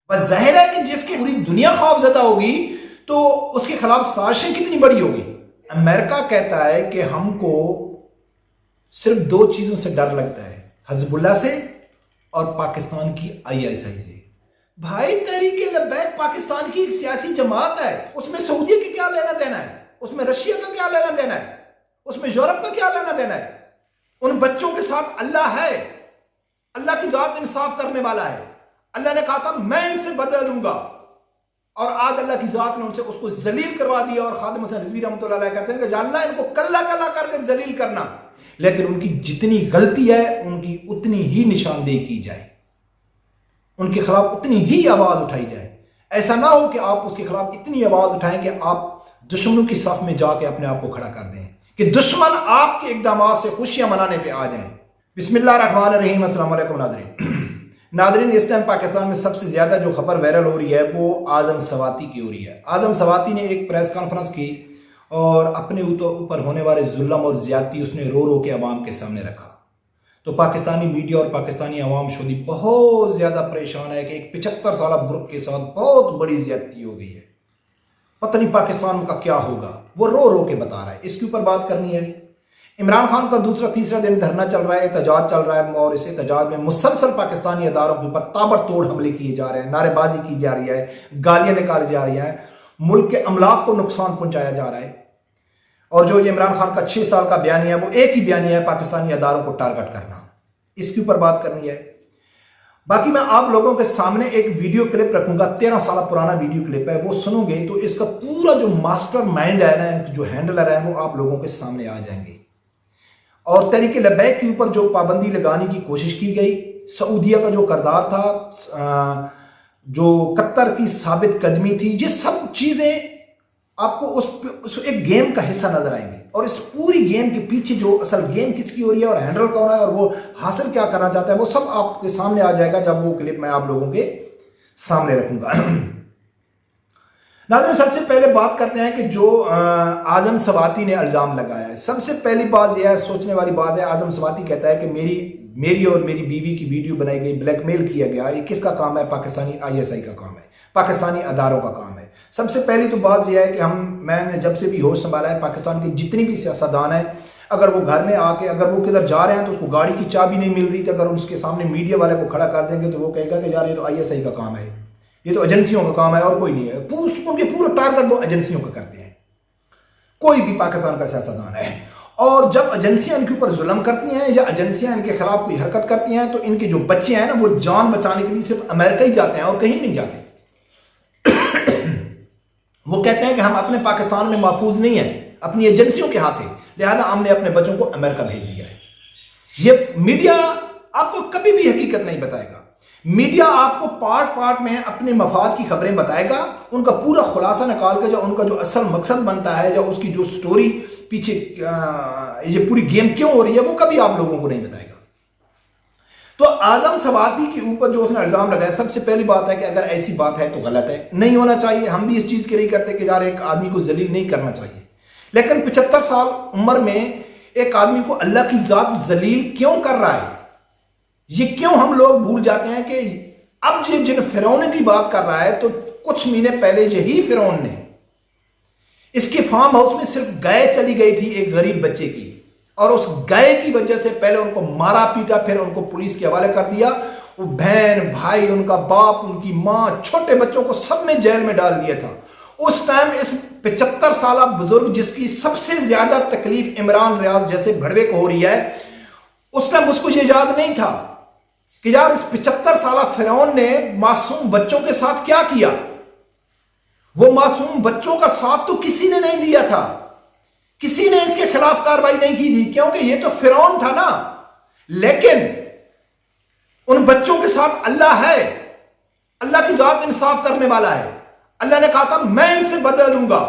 بس ظاہر ہے کہ جس کی پوری دنیا خوف زدہ ہوگی تو اس کے خلاف سازشیں کتنی بڑی ہوگی۔ امریکہ کہتا ہے کہ ہم کو صرف 2 چیزوں سے ڈر لگتا ہے، حزب اللہ سے اور پاکستان کی ISI سے۔ بھائی تحریک لبیک پاکستان کی ایک سیاسی جماعت ہے، اس میں سعودی کا کیا لینا دینا ہے، اس میں رشیا کا کیا لینا دینا ہے، اس میں یورپ کا کیا لینا دینا ہے؟ ان بچوں کے ساتھ اللہ ہے، اللہ کی ذات انصاف کرنے والا ہے۔ اللہ نے کہا تھا میں ان سے بدلہ دوں گا، اور آج اللہ کی ذات نے ان سے اس کو ذلیل کروا دیا۔ اور خادم حسن رضوی رحمۃ اللہ علیہ کہتے ہیں کہ یا اللہ ان کو کلا کلا کر کے ذلیل کرنا، لیکن ان کی جتنی غلطی ہے ان کی اتنی ہی نشاندہی کی جائے، ان کے خلاف اتنی ہی آواز اٹھائی جائے۔ ایسا نہ ہو کہ آپ اس کے خلاف اتنی آواز اٹھائیں کہ آپ دشمنوں کی صف میں جا کے اپنے آپ کو کھڑا کر دیں، کہ دشمن آپ کے اقدامات سے خوشیاں منانے پہ آ جائیں۔ بسم اللہ الرحمن الرحیم۔ السلام علیکم ناظرین، اس ٹائم پاکستان میں سب سے زیادہ جو خبر وائرل ہو رہی ہے وہ اعظم سواتی کی ہو رہی ہے۔ اعظم سواتی نے ایک پریس کانفرنس کی اور اپنے اوپر ہونے والے ظلم اور زیادتی اس نے رو رو کے عوام کے سامنے رکھا، تو پاکستانی میڈیا اور پاکستانی عوام شدی بہت زیادہ پریشان ہے کہ ایک 75 سالہ گروپ کے ساتھ بہت بڑی زیادتی ہو گئی ہے، پتہ نہیں پاکستان کا کیا ہوگا۔ وہ رو رو کے بتا رہا ہے، اس کے اوپر بات کرنی ہے۔ عمران خان کا دوسرا تیسرا دن دھرنا چل رہا ہے، احتجاج چل رہا ہے، اور اس احتجاج میں مسلسل پاکستانی اداروں کے اوپر تابڑ توڑ حملے کیے جا رہے ہیں، نعرے بازی کی جا رہی ہے، گالیاں نکالی جا رہی ہیں، ملک کے املاک کو نقصان پہنچایا جا رہا ہے۔ اور جو یہ عمران خان کا 6 سال کا بیانیہ ہے وہ ایک ہی بیانیہ ہے، پاکستانی اداروں کو ٹارگٹ کرنا، اس کے اوپر بات کرنی ہے۔ باقی میں آپ لوگوں کے سامنے ایک ویڈیو کلپ رکھوں گا، 13 سالہ پرانا ویڈیو کلپ ہے، وہ سنو گے تو اس کا پورا جو ماسٹر مائنڈ ہے نا، جو ہینڈلر ہے، وہ آپ لوگوں کے سامنے آ جائیں گے۔ اور تحریک لبیک کے اوپر جو پابندی لگانے کی کوشش کی گئی، سعودیہ کا جو کردار تھا، جو قطر کی ثابت قدمی تھی، یہ سب چیزیں آپ کو اس ایک گیم کا حصہ نظر آئیں گے، اور اس پوری گیم کے پیچھے جو اصل گیم کس کی ہو رہی ہے اور ہینڈل کون ہے اور وہ حاصل کیا کرنا چاہتا ہے، وہ سب آپ کے سامنے آ جائے گا جب وہ کلپ میں آپ لوگوں کے سامنے رکھوں گا۔ ناظرین، سب سے پہلے بات کرتے ہیں کہ جو اعظم سواتی نے الزام لگایا ہے۔ سب سے پہلی بات یہ ہے، سوچنے والی بات ہے، اعظم سواتی کہتا ہے کہ میری اور میری بیوی کی ویڈیو بنائی گئی، بلیک میل کیا گیا۔ یہ کس کا کام ہے؟ پاکستانی ISI کا کام ہے، پاکستانی اداروں کا کام ہے۔ سب سے پہلی تو بات یہ ہے کہ میں نے جب سے بھی ہوش سنبھالا ہے، پاکستان کے جتنی بھی سیاستدان ہیں، اگر وہ گھر میں آ کے اگر وہ کدھر جا رہے ہیں تو اس کو گاڑی کی چابی نہیں مل رہی، تو اگر اس کے سامنے میڈیا والے کو کھڑا کر دیں گے تو وہ کہے گا کہ یار یہ تو ISI کا کام ہے، یہ تو ایجنسیوں کا کام ہے اور کوئی نہیں ہے۔ ان کے پورا ٹارگٹ وہ ایجنسیوں کا کرتے ہیں، کوئی بھی پاکستان کا سیاستدان ہے۔ اور جب ایجنسیاں ان کے اوپر ظلم کرتی ہیں یا ایجنسیاں ان کے خلاف کوئی حرکت کرتی ہیں تو ان کے جو بچے ہیں نا، وہ جان بچانے کے لیے صرف امریکہ ہی جاتے ہیں اور کہیں نہیں جاتے۔ وہ کہتے ہیں کہ ہم اپنے پاکستان میں محفوظ نہیں ہیں، اپنی ایجنسیوں کے ہاتھ ہیں، لہذا ہم نے اپنے بچوں کو امریکہ بھیج دیا ہے۔ یہ میڈیا آپ کو کبھی بھی حقیقت نہیں بتائے گا، میڈیا آپ کو پارٹ میں اپنے مفاد کی خبریں بتائے گا، ان کا پورا خلاصہ نکال کے جو ان کا جو اصل مقصد بنتا ہے یا اس کی جو سٹوری پیچھے یہ پوری گیم کیوں ہو رہی ہے، وہ کبھی آپ لوگوں کو نہیں بتائے گا۔ تو اعظم سواتی کے اوپر جو اس نے الزام لگایا، سب سے پہلی بات ہے کہ اگر ایسی بات ہے تو غلط ہے، نہیں ہونا چاہیے۔ ہم بھی اس چیز کے لیے کرتے کہ یار ایک آدمی کو ذلیل نہیں کرنا چاہیے، لیکن 75 سال عمر میں ایک آدمی کو اللہ کی ذات ذلیل کیوں کر رہا ہے، یہ کیوں ہم لوگ بھول جاتے ہیں کہ اب یہ جن فرعون کی بات کر رہا ہے تو کچھ مہینے پہلے یہی فرعون نے اس کے فارم ہاؤس میں صرف گائے چلی گئی تھی ایک غریب بچے کی، اور اس گائے کی وجہ سے پہلے ان کو مارا پیٹا، پھر ان کو پولیس کے حوالے کر دیا، وہ بہن بھائی، ان کا باپ، ان کی ماں، چھوٹے بچوں کو سب میں جیل میں ڈال دیا تھا۔ اس ٹائم اس 75 سالہ بزرگ جس کی سب سے زیادہ تکلیف عمران ریاض جیسے بھڑوے کو ہو رہی ہے، اس ٹائم اس کو یہ یاد نہیں تھا کہ یار اس 75 سالہ فرعون نے معصوم بچوں کے ساتھ کیا کیا۔ وہ معصوم بچوں کا ساتھ تو کسی نے نہیں دیا تھا، کسی نے اس کے خلاف کارروائی نہیں کی تھی، کیونکہ یہ تو فرعون تھا نا۔ لیکن ان بچوں کے ساتھ اللہ ہے، اللہ کی ذات انصاف کرنے والا ہے۔ اللہ نے کہا تھا میں ان سے بدلہ دوں گا،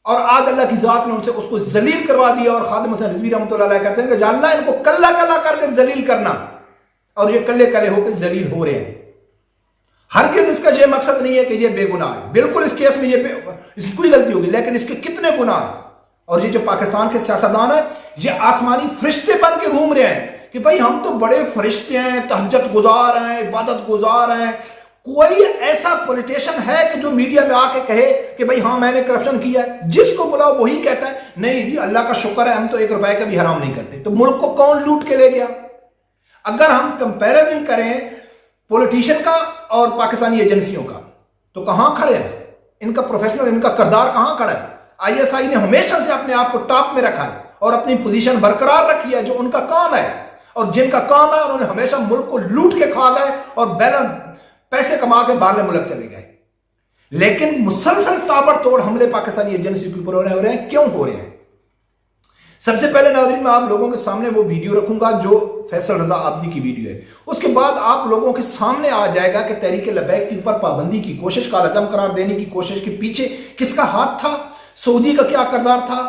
اور آج اللہ کی ذات نے ان سے اس کو ذلیل کروا دیا۔ اور خادم حسن رضوی رحمۃ اللہ علیہ کہتے ہیں کہ یا اللہ ان کو کلا کلا کر کے ذلیل کرنا، اور یہ کلے کلے ہو کے ذلیل ہو رہے ہیں۔ ہرگز اس کا یہ مقصد نہیں ہے کہ یہ بے گناہ ہے، بالکل اس کیس میں اس کی کوئی غلطی ہوگی، لیکن اس کے کتنے گناہ ہیں۔ اور یہ جو پاکستان کے سیاستدان ہیں، یہ آسمانی فرشتے بن کے گھوم رہے ہیں کہ بھائی ہم تو بڑے فرشتے ہیں، تہجد گزار ہیں، عبادت گزار ہیں، کوئی ایسا پولیٹیشن ہے کہ جو میڈیا میں آ کے کہے کہ بھئی ہاں میں نے کرپشن کیا ہے؟ جس کو بلاؤ وہی کہتا ہے نہیں جی اللہ کا شکر ہے ہم تو 1 روپے کا بھی حرام نہیں کرتے. تو ملک کو کون لوٹ کے لے گیا؟ اگر ہم کمپیریزن کریں پولیٹیشین کا اور پاکستانی ایجنسیوں کا تو کہاں کھڑے ہیں؟ ان کا پروفیشنل، ان کا کردار کہاں کھڑا ہے؟ آئی ایس آئی نے ہمیشہ سے اپنے آپ کو ٹاپ میں رکھا ہے اور اپنی پوزیشن برقرار رکھی ہے جو ان کا کام ہے، اور جن کا کام ہے انہوں نے ہمیشہ ملک کو لوٹ کے کھا گئے اور پیسے کما کے باہر ملک چلے گئے. لیکن مسلسل تابڑ توڑ حملے پاکستانی ایجنسی کے اوپر ہو رہے ہیں. کیوں ہو رہے ہیں؟ سب سے پہلے ناظرین میں آپ لوگوں کے سامنے وہ ویڈیو رکھوں گا جو فیصل رضا عابدی کی ویڈیو ہے. اس کے بعد آپ لوگوں کے سامنے آ جائے گا کہ تحریک لبیک کے اوپر پابندی کی کوشش کا عدم قرار دینے کی کوشش کے پیچھے کس کا ہاتھ تھا، سعودی کا کیا کردار تھا،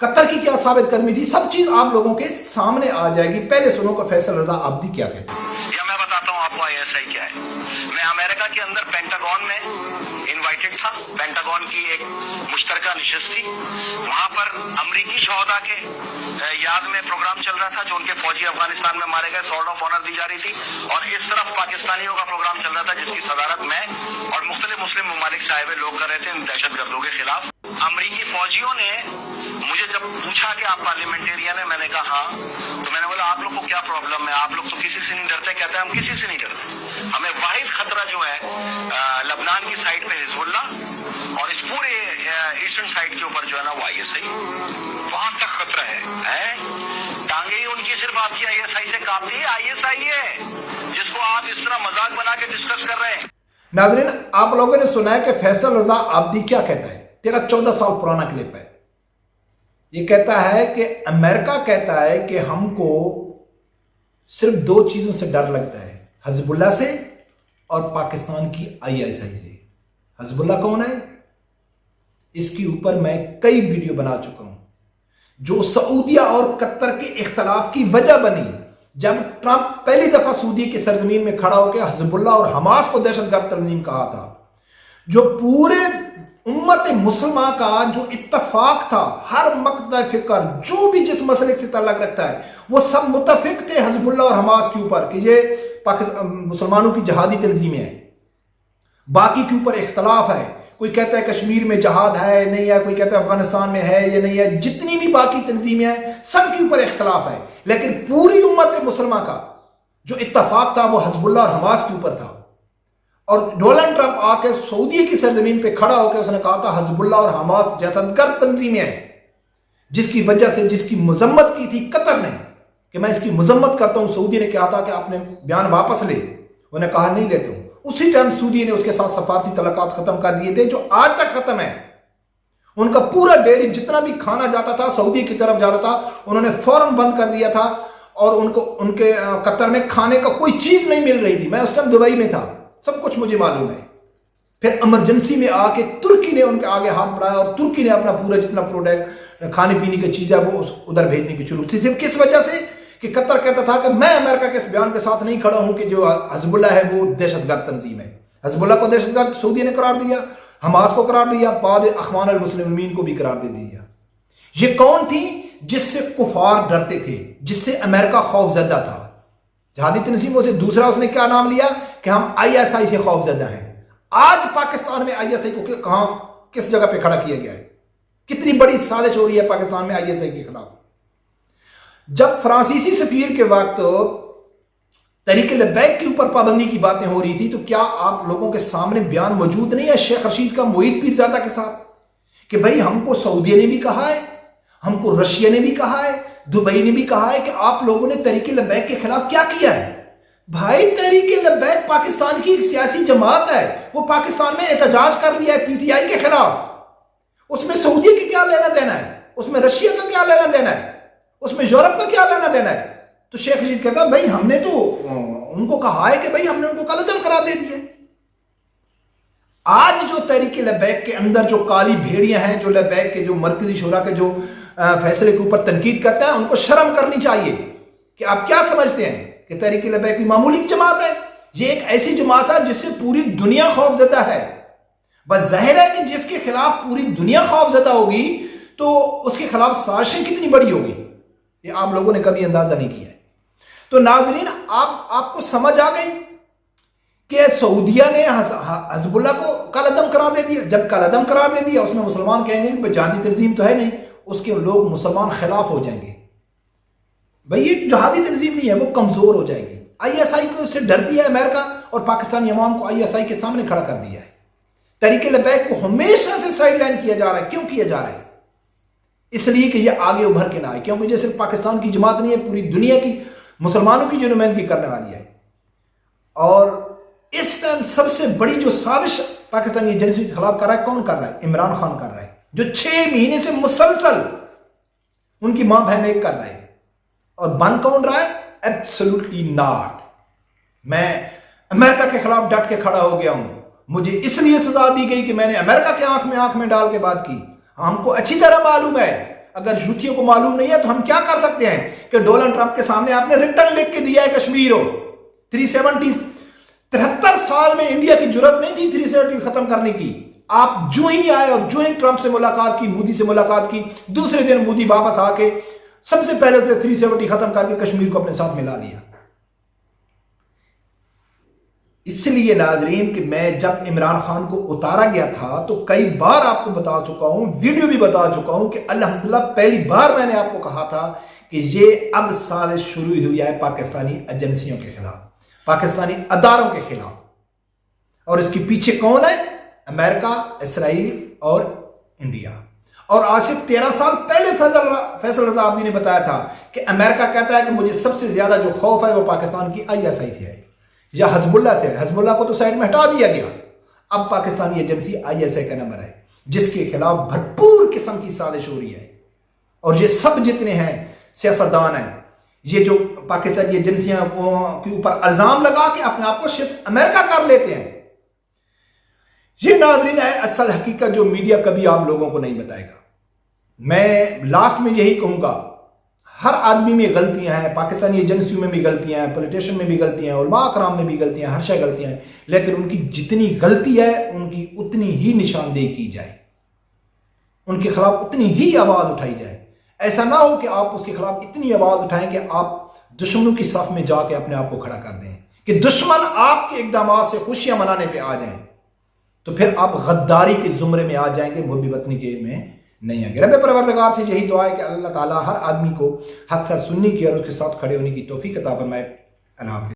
قطر کی کیا ثابت قدمی تھی. سب چیز آپ لوگوں کے سامنے آ جائے گی. پہلے سنو کہ فیصل رضا عابدی کیا کہتے ہیں. یا میں بتاتا ہوں آپ کو آئی ایس آئی کیا ہے. میں امریکہ کے اندر پینٹاگون میں انوائٹڈ تھا. پینٹاگون کی ایک مشترکہ نشست تھی. وہاں پر امریکی شہداء کے یاد میں پروگرام چل رہا تھا جو ان کے فوجی افغانستان میں مارے گئے، سارڈ آف آنر دی جا رہی تھی. اور اس طرف پاکستانیوں کا پروگرام چل رہا تھا جس کی صدارت میں اور مختلف مسلم ممالک سے آئے ہوئے لوگ کر رہے تھے ان دہشت گردوں کے خلاف. امریکی فوجیوں نے مجھے جب پوچھا کہ آپ پارلیمنٹیرین ہیں، میں نے کہا ہاں. تو میں نے بولا آپ لوگ کو کیا پرابلم ہے؟ آپ لوگ تو کسی سے نہیں ڈرتے. کہتے ہیں ہم کسی سے نہیں ڈرتے، ہمیں واحد خطرہ جو ہے لبنان کی سائڈ پہ حزب اللہ اور اس پورے ایسٹرن سائڈ کے اوپر جو ہے نا وہ آئی ایس آئی، وہاں تک خطرہ ہے. ٹانگیں ہی ان کی صرف آپ کی آئی ایس آئی سے کافی ہے. آئی ایس آئی ہے جس کو آپ اس طرح مذاق بنا کے ڈسکس کر رہے ہیں. ناظرین آپ لوگوں نے سنا ہے کہ فیصل رضا عابدی کیا کہتا ہے. 13-14 سال پرانا کلپ ہے. یہ کہتا ہے کہ امریکہ کہتا ہے کہ ہم کو صرف 2 چیزوں سے ڈر لگتا ہے، حزب اللہ سے اور پاکستان کی آئی ایس آئی سے. حزب اللہ کون ہے؟ اس کے اوپر میں کئی ویڈیو بنا چکا ہوں. جو سعودیہ اور قطر کے اختلاف کی وجہ بنی جب ٹرمپ پہلی دفعہ سعودی کی سرزمین میں کھڑا ہو کے حزب اللہ اور حماس کو دہشت گرد تنظیم کہا تھا. جو پورے امت مسلمہ کا جو اتفاق تھا، ہر مقطع فکر جو بھی جس مسئلے سے تعلق رکھتا ہے وہ سب متفق تھے حزب اللہ اور حماس کے اوپر کہ یہ مسلمانوں کی جہادی تنظیمیں ہیں. باقی کے اوپر اختلاف ہے. کوئی کہتا ہے کشمیر میں جہاد ہے نہیں ہے، کوئی کہتا ہے افغانستان میں ہے یا نہیں ہے. جتنی بھی باقی تنظیمیں ہیں سب کے اوپر اختلاف ہے، لیکن پوری امت مسلمہ کا جو اتفاق تھا وہ حزب اللہ اور حماس کے اوپر تھا. اور ڈونلڈ ٹرمپ آ کے سعودی کی سرزمین پہ کھڑا ہو کے اس نے کہا تھا حزب اللہ اور حماس دہشت گرد تنظیمیں ہیں، جس کی وجہ سے جس کی مذمت کی تھی قطر نے کہ میں اس کی مذمت کرتا ہوں. سعودی نے کہا تھا کہ آپ نے بیان واپس لے، انہوں نے کہا نہیں لیتا ہوں. اسی ٹائم سعودی نے اس کے ساتھ سفارتی تعلقات ختم کر دیے تھے جو آج تک ختم ہے. ان کا پورا ڈیری جتنا بھی کھانا جاتا تھا سعودی کی طرف جاتا تھا انہوں نے فوراً بند کر دیا تھا، اور ان کے قطر میں کھانے کا کوئی چیز نہیں مل رہی تھی. میں اس ٹائم دبئی میں تھا، سب کچھ مجھے معلوم ہے. پھر ایمرجنسی میں آ کے ترکی نے ان کے آگے ہاتھ بڑھایا اور ترکی نے اپنا پورا جتنا پروڈکٹ کھانے پینے کی چیز ہے وہ ادھر بھیجنے کی شروع تھی. صرف کس وجہ سے کہ قطر کہتا تھا کہ میں امریکہ کے اس بیان کے ساتھ نہیں کھڑا ہوں کہ جو حزب اللہ ہے وہ دہشت گرد تنظیم ہے. حزب اللہ کو دہشت گرد سعودی نے قرار دیا، حماس کو قرار دیا، بعد اخوان المسلمین کو بھی قرار دے دیا. یہ کون تھی؟ جس سے کفار ڈرتے تھے، جس سے امریکہ خوف زدہ تھا. جہادی تنظیموں سے دوسرا اس نے کیا نام لیا کہ ہم آئی ایس آئی سے خوف زدہ ہیں. آج پاکستان میں آئی ایس آئی کو کہاں کس جگہ پہ کھڑا کیا گیا ہے؟ کتنی بڑی سازش ہو رہی ہے پاکستان میں آئی ایس آئی کے خلاف. جب فرانسیسی سفیر کے وقت تحریک لبیک کے اوپر پابندی کی باتیں ہو رہی تھی تو کیا آپ لوگوں کے سامنے بیان موجود نہیں ہے شیخ رشید کا معید پیرزادہ کے ساتھ کہ بھائی ہم کو سعودیہ نے بھی کہا ہے، ہم کو رشیا نے بھی کہا ہے، دبئی نے بھی کہا ہے کہ آپ لوگوں نے تحریک لبیک کے خلاف کیا کیا ہے. بھائی تحریک لبیک پاکستان کی ایک سیاسی جماعت ہے، وہ پاکستان میں احتجاج کر رہی ہے پی ٹی آئی کے خلاف. اس میں سعودی کی کیا لینا دینا ہے؟ اس میں رشیا کا کیا لینا دینا ہے؟ اس میں یورپ کا کیا لینا دینا ہے؟ تو شیخ رشید کہتا بھائی ہم نے تو ان کو کہا ہے کہ بھائی ہم نے ان کو قلعدم قرار دے دیا. آج جو تحریک لبیک کے اندر جو کالی بھیڑیاں ہیں، جو لبیک کے جو مرکزی شورا کے جو فیصلے کے اوپر تنقید کرتا ہے، ان کو شرم کرنی چاہیے کہ آپ کیا سمجھتے ہیں کہ تحریک لبیک کی معمولی جماعت ہے؟ یہ ایک ایسی جماعت ہے جس سے پوری دنیا خوف زدہ ہے. بس ظاہر ہے کہ جس کے خلاف پوری دنیا خوف زدہ ہوگی تو اس کے خلاف سازشیں کتنی بڑی ہوگی، یہ آپ لوگوں نے کبھی اندازہ نہیں کیا ہے. تو ناظرین آپ کو سمجھ آ گئی کہ سعودیہ نے حزب اللہ کو کالعدم قرار دے دیا. جب کالعدم قرار دے دیا اس میں مسلمان کہیں گے کہ جہادی تنظیم تو ہے نہیں, اس کے لوگ مسلمان خلاف ہو جائیں گے. بھئی یہ جہادی تنظیم نہیں ہے, وہ کمزور ہو جائے گی. آئی ایس آئی کو اس سے ڈرتی ہے امریکہ, اور پاکستانی عوام کو آئی ایس آئی کے سامنے کھڑا کر دیا ہے. تحریک لبیک کو ہمیشہ سے سائیڈ لائن کیا جا رہا ہے. کیوں کیا جا رہا ہے؟ اس لیے کہ یہ آگے ابھر کے نہ آئے, کیونکہ یہ صرف پاکستان کی جماعت نہیں ہے, پوری دنیا کی مسلمانوں کی جو نمائندگی کرنے والی ہے. اور اس ٹائم سب سے بڑی جو سازش پاکستانی ایجنسی کے خلاف کر رہا ہے, کون کر رہا ہے؟ عمران خان کر رہا ہے, جو 6 مہینے سے مسلسل ان کی ماں بہن ایک کر رہا ہے. اور بن کون رہا ہے؟ Absolutely not. میں امریکہ کے خلاف ڈٹ کے کھڑا ہو گیا ہوں, مجھے اس لیے سزا دی گئی کہ میں نے امریکہ کے آنکھ میں ڈال کے بات کی. ہم کو اچھی طرح معلوم ہے, اگر یوتھیوں کو معلوم نہیں ہے تو ہم کیا کر سکتے ہیں کہ ڈونلڈ ٹرمپ کے سامنے آپ نے ریٹن لکھ کے دیا ہے کشمیر ہو. 73 سال میں انڈیا کی جرت نہیں تھی 370 ختم کرنے کی. آپ جو ہی آئے اور جو ہی ٹرمپ سے ملاقات کی, مودی سے ملاقات کی, دوسرے دن مودی واپس آ کے سب سے پہلے 370 ختم کر کے کشمیر کو اپنے ساتھ ملا لیا. اس لیے ناظرین کہ میں جب عمران خان کو اتارا گیا تھا تو کئی بار آپ کو بتا چکا ہوں, ویڈیو بھی بتا چکا ہوں کہ الحمدللہ پہلی بار میں نے آپ کو کہا تھا کہ یہ اب سازش شروع ہوئی ہے پاکستانی ایجنسیوں کے خلاف, پاکستانی اداروں کے خلاف. اور اس کے پیچھے کون ہے؟ امریکہ, اسرائیل اور انڈیا. اور آج سے 13 سال پہلے فیصل رضا عابدی نے بتایا تھا کہ امریکہ کہتا ہے کہ مجھے سب سے زیادہ جو خوف ہے وہ پاکستان کی آئی ایس آئی سے ہے یا حزب اللہ سے ہے. حزب اللہ کو تو سائڈ میں ہٹا دیا گیا, اب Pakistani agency I S I کا نمبر ہے جس کے خلاف بھرپور قسم کی سازش ہو رہی ہے. اور یہ سب جتنے ہیں سیاستدان ہیں, یہ جو پاکستانی ایجنسیاں کے اوپر الزام لگا کے اپنے آپ کو شفٹ امریکہ کر لیتے ہیں. یہ ناظرین ہے اصل حقیقت جو میڈیا کبھی آپ لوگوں کو نہیں بتائے گا. میں لاسٹ میں یہی کہوں گا, ہر آدمی میں غلطیاں ہیں, پاکستانی ایجنسیوں میں بھی غلطیاں ہیں, پولیٹیشن میں بھی غلطیاں ہیں, علماء اکرام میں بھی غلطیاں ہیں, ہر شے غلطیاں ہیں, لیکن ان کی جتنی غلطی ہے ان کی اتنی ہی نشاندہی کی جائے, ان کے خلاف اتنی ہی آواز اٹھائی جائے. ایسا نہ ہو کہ آپ اس کے خلاف اتنی آواز اٹھائیں کہ آپ دشمنوں کی صف میں جا کے اپنے آپ کو کھڑا کر دیں, کہ دشمن آپ کے اقدامات سے خوشیاں منانے پہ آ جائیں, تو پھر آپ غداری کے زمرے میں آ جائیں گے, محب وطنی کے میں نہیں آئیں گے. رب پروردگار سے یہی دعا ہے کہ اللہ تعالیٰ ہر آدمی کو حق سر سننے کی اور اس کے ساتھ کھڑے ہونے کی توفیق عطا فرمائے. اللہ حافظ.